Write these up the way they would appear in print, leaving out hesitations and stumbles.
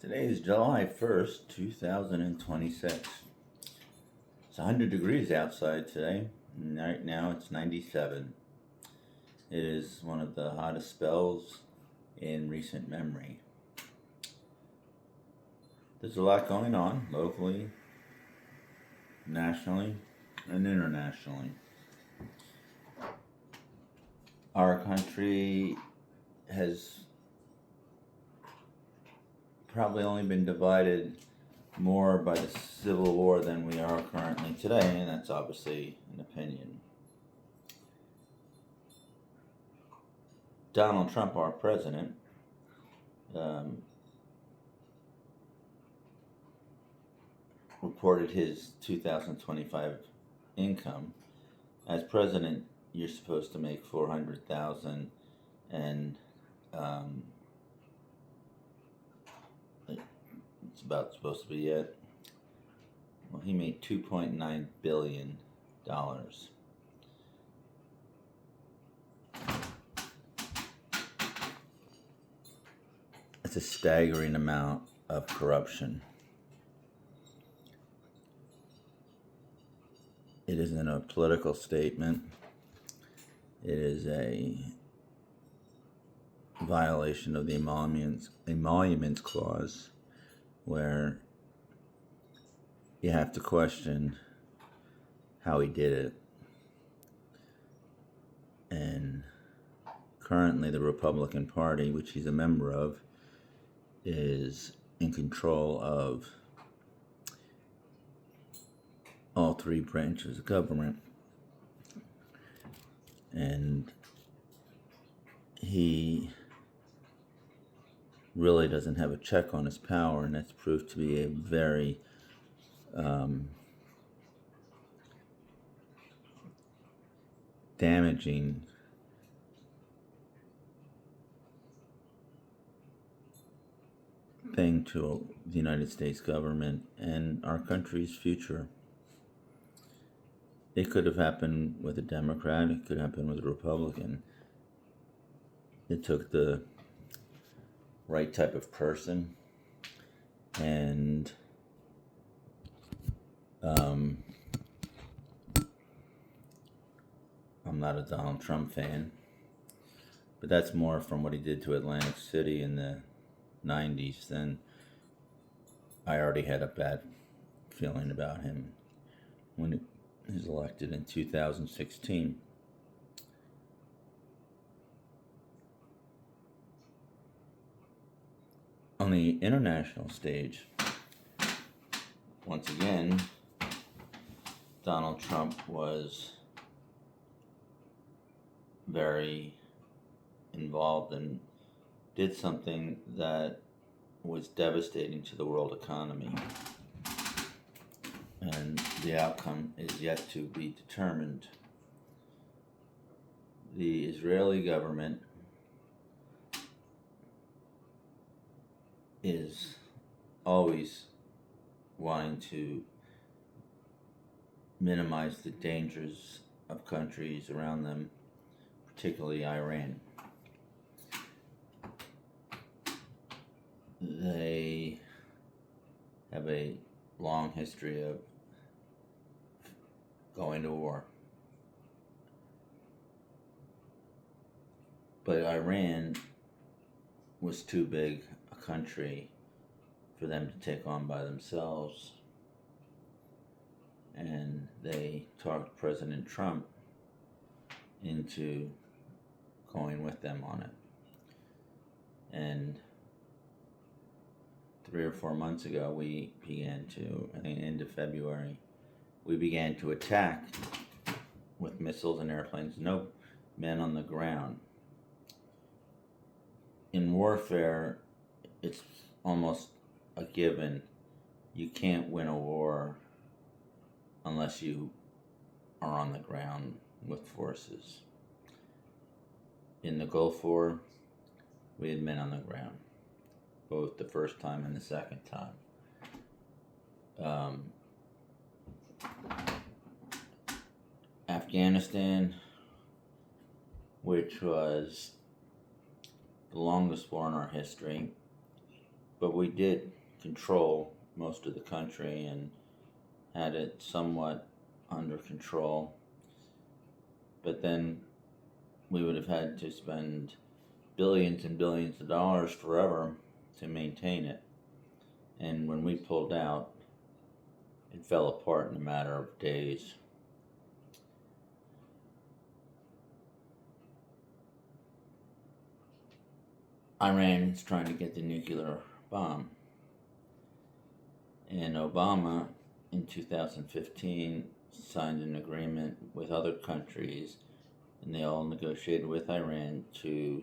Today is July 1st, 2026. It's 100 degrees outside today. And right now it's 97. It is one of the hottest spells in recent memory. There's a lot going on locally, nationally, and internationally. Our country has probably only been divided more by the Civil War than we are currently today, and that's obviously an opinion. Donald Trump, our president, reported his 2025 income. As president, you're supposed to make 400,000, and it's about supposed to be it. Well, he made $2.9 billion. It's a staggering amount of corruption. It isn't a political statement. It is a violation of the Emoluments Clause, where you have to question how he did it. And currently the Republican Party, which he's a member of, is in control of all three branches of government. And he really doesn't have a check on his power, and that's proved to be a very damaging thing to the United States government and our country's future. It could have happened with a Democrat, it could happen with a Republican. It took the right type of person, and I'm not a Donald Trump fan, but that's more from what he did to Atlantic City in the 90s. Then I already had a bad feeling about him when he was elected in 2016. On the international stage, once again, Donald Trump was very involved and did something that was devastating to the world economy. And the outcome is yet to be determined. The Israeli government is always wanting to minimize the dangers of countries around them, particularly Iran. They have a long history of going to war. But Iran was too big a country for them to take on by themselves. And they talked President Trump into going with them on it. And 3 or 4 months ago, we began to, I think end of February, we began to attack with missiles and airplanes, no men on the ground. In warfare, it's almost a given. You can't win a war unless you are on the ground with forces. In the Gulf War, we had men on the ground, both the first time and the second time. Afghanistan, which was the longest war in our history, but we did control most of the country and had it somewhat under control. But then we would have had to spend billions and billions of dollars forever to maintain it. And when we pulled out, it fell apart in a matter of days. Iran is trying to get the nuclear bomb. And Obama, in 2015, signed an agreement with other countries, and they all negotiated with Iran to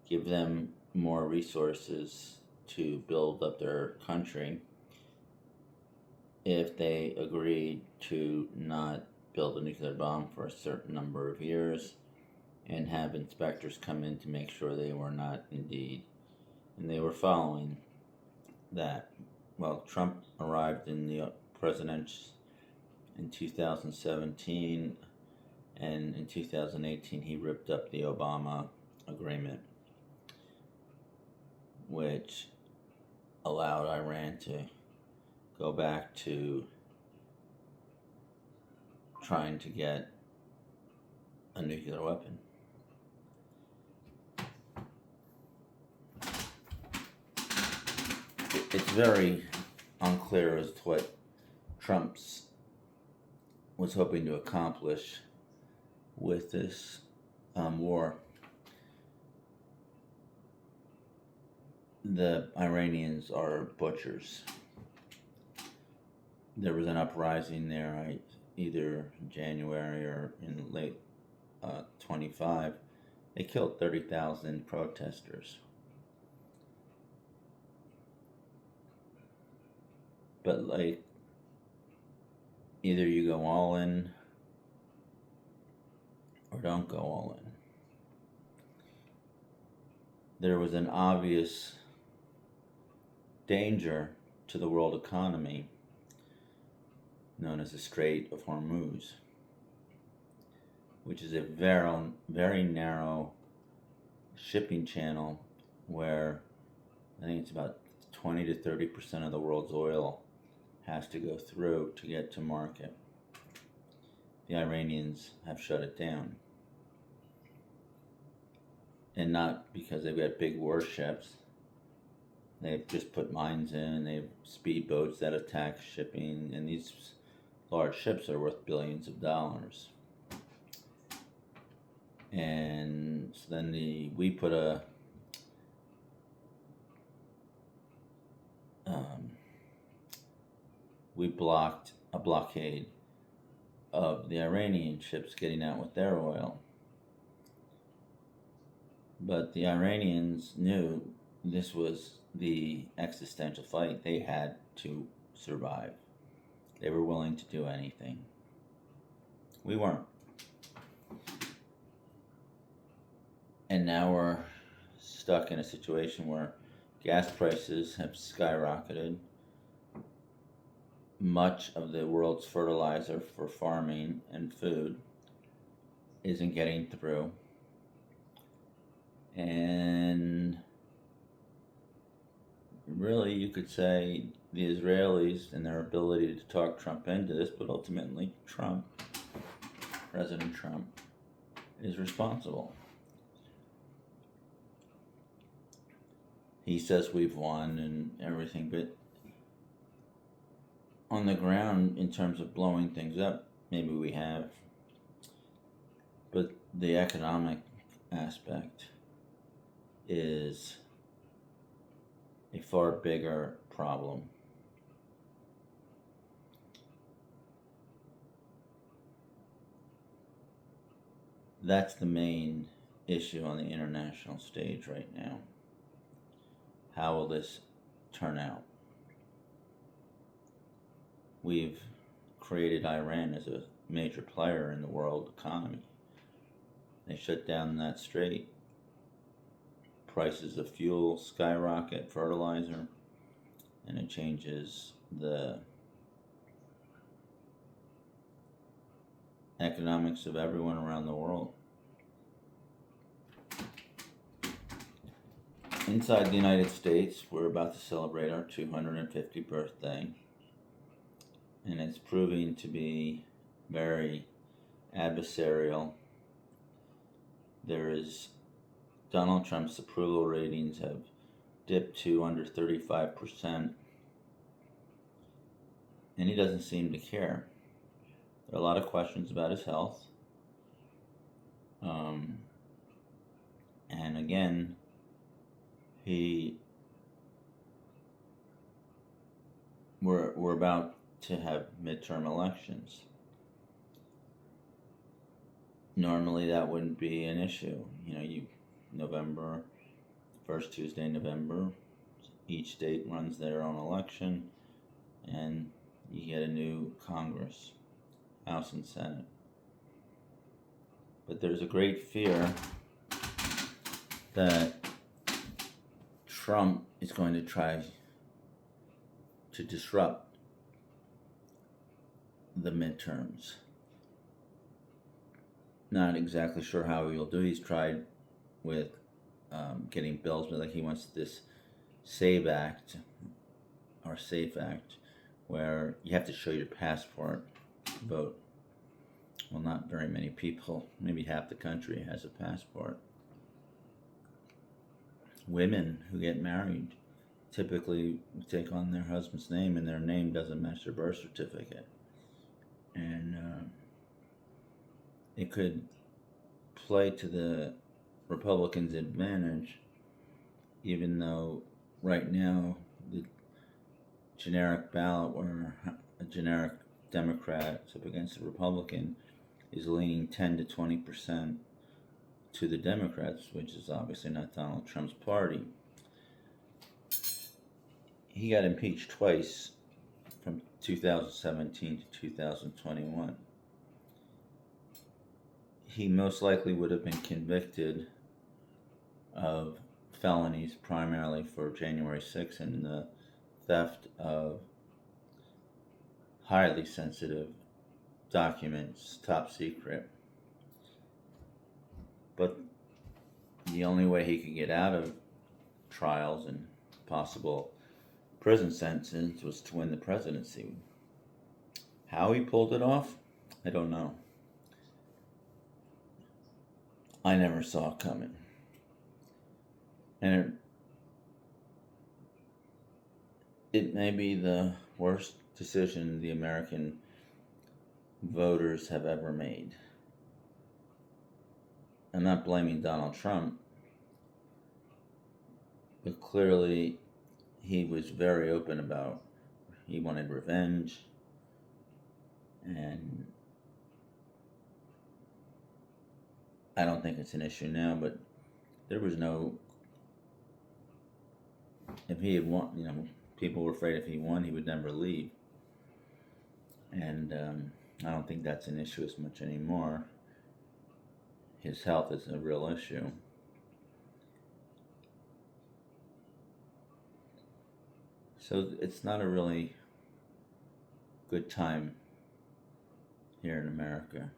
give them more resources to build up their country if they agreed to not build a nuclear bomb for a certain number of years and have inspectors come in to make sure they were not indeed. And they were following that. Well, Trump arrived in the presidency in 2017, and in 2018 he ripped up the Obama agreement, which allowed Iran to go back to trying to get a nuclear weapon. It's very unclear as to what Trump's was hoping to accomplish with this war. The Iranians are butchers. There was an uprising there, either in January or in late 25. They killed 30,000 protesters. But either you go all in or don't go all in. There was an obvious danger to the world economy known as the Strait of Hormuz, which is a very, very narrow shipping channel where I think it's about 20 to 30% of the world's oil has to go through to get to market. The Iranians have shut it down. And not because they've got big warships. They've just put mines in, they have speedboats that attack shipping, and these large ships are worth billions of dollars. And so then we put we blocked a blockade of the Iranian ships getting out with their oil. But the Iranians knew this was the existential fight. They had to survive. They were willing to do anything. We weren't. And now we're stuck in a situation where gas prices have skyrocketed. Much of the world's fertilizer for farming and food isn't getting through. And really, you could say the Israelis and their ability to talk Trump into this, but ultimately President Trump, is responsible. He says we've won and everything, but on the ground, in terms of blowing things up, maybe we have. But the economic aspect is a far bigger problem. That's the main issue on the international stage right now. How will this turn out? We've created Iran as a major player in the world economy. They shut down that strait. Prices of fuel skyrocket, fertilizer, and it changes the economics of everyone around the world. inside the United States, we're about to celebrate our 250th birthday, and it's proving to be very adversarial. Donald Trump's approval ratings have dipped to under 35%, and he doesn't seem to care. There are a lot of questions about his health. And again, we're about to have midterm elections. Normally that wouldn't be an issue. November, first Tuesday in November, each state runs their own election, and you get a new Congress, House and Senate. But there's a great fear that Trump is going to try to disrupt the midterms. Not exactly sure how he'll do. He's tried with getting bills, but like he wants this SAVE Act or SAFE Act, where you have to show your passport to vote. Well, not very many people, maybe half the country has a passport. Women who get married typically take on their husband's name, and their name doesn't match their birth certificate. And it could play to the Republicans' advantage, even though right now the generic ballot where a generic Democrat is up against a Republican is leaning 10 to 20% to the Democrats, which is obviously not Donald Trump's party. He got impeached twice from 2017 to 2021. He most likely would have been convicted of felonies, primarily for January 6th and the theft of highly sensitive documents, top secret. But the only way he could get out of trials and possible prison sentences was to win the presidency. How he pulled it off, I don't know. I never saw it coming. And it may be the worst decision the American voters have ever made. I'm not blaming Donald Trump, but clearly he was very open about he wanted revenge, and I don't think it's an issue now, but there was if he had won, people were afraid if he won, he would never leave. And I don't think that's an issue as much anymore. His health is a real issue. So it's not a really good time here in America.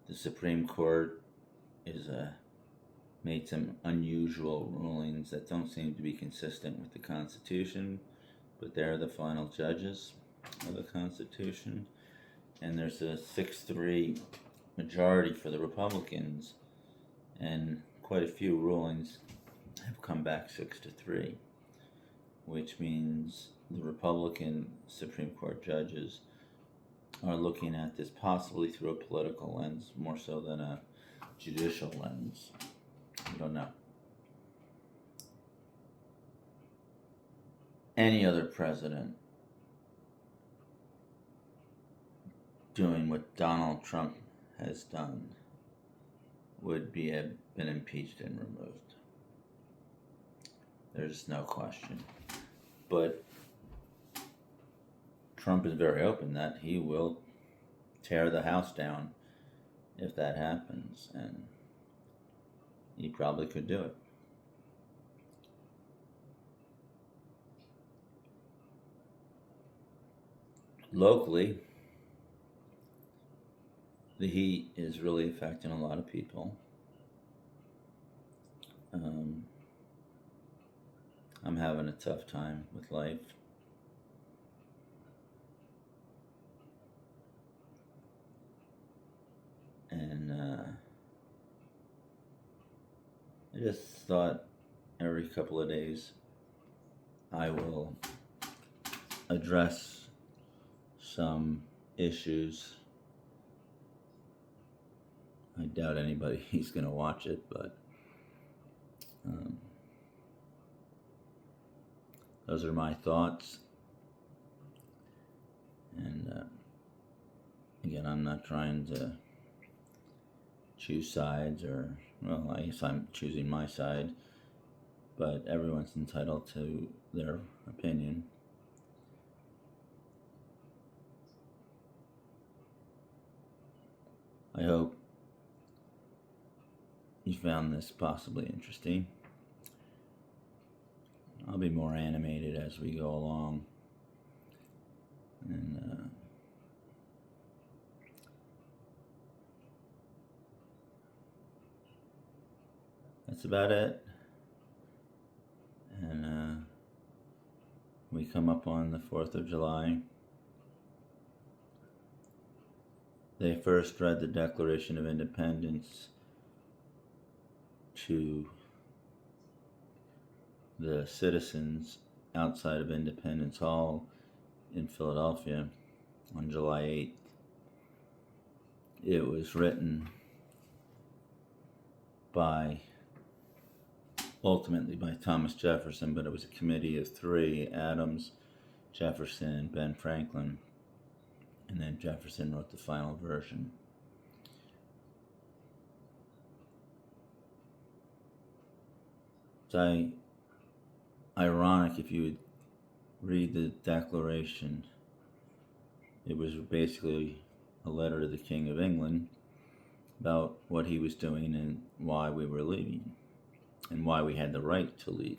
The Supreme Court is made some unusual rulings that don't seem to be consistent with the Constitution, but they're the final judges of the Constitution. And there's a 6-3 majority for the Republicans, and quite a few rulings have come back 6-3, which means the Republican Supreme Court judges are looking at this possibly through a political lens more so than a judicial lens. I don't know. Any other president doing what Donald Trump has done would have been impeached and removed. There's no question. But Trump is very open that he will tear the house down if that happens, and he probably could do it. Locally, the heat is really affecting a lot of people. I'm having a tough time with life. And I just thought every couple of days I will address some issues. I doubt anybody's going to watch it, but those are my thoughts. And again, I'm not trying to choose sides, or, well, I guess I'm choosing my side, but everyone's entitled to their opinion. I hope you found this possibly interesting. I'll be more animated as we go along. And that's about it. And we come up on the 4th of July. They first read the Declaration of Independence to the citizens outside of Independence Hall in Philadelphia on July 8th. It was written ultimately by Thomas Jefferson, but it was a committee of three: Adams, Jefferson, and Ben Franklin. And then Jefferson wrote the final version. It's ironic if you would read the Declaration. It was basically a letter to the King of England about what he was doing and why we were leaving and why we had the right to leave.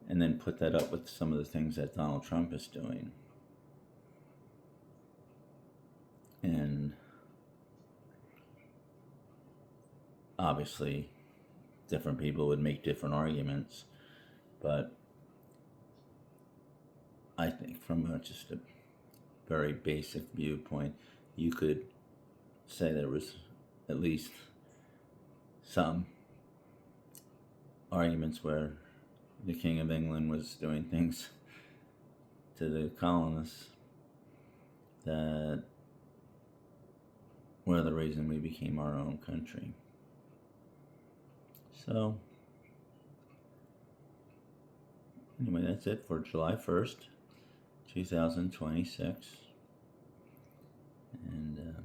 And then put that up with some of the things that Donald Trump is doing. And obviously, different people would make different arguments, but I think from just a very basic viewpoint, you could say there was at least some arguments where the King of England was doing things to the colonists that were the reason we became our own country. So, anyway, that's it for July 1st, 2026. And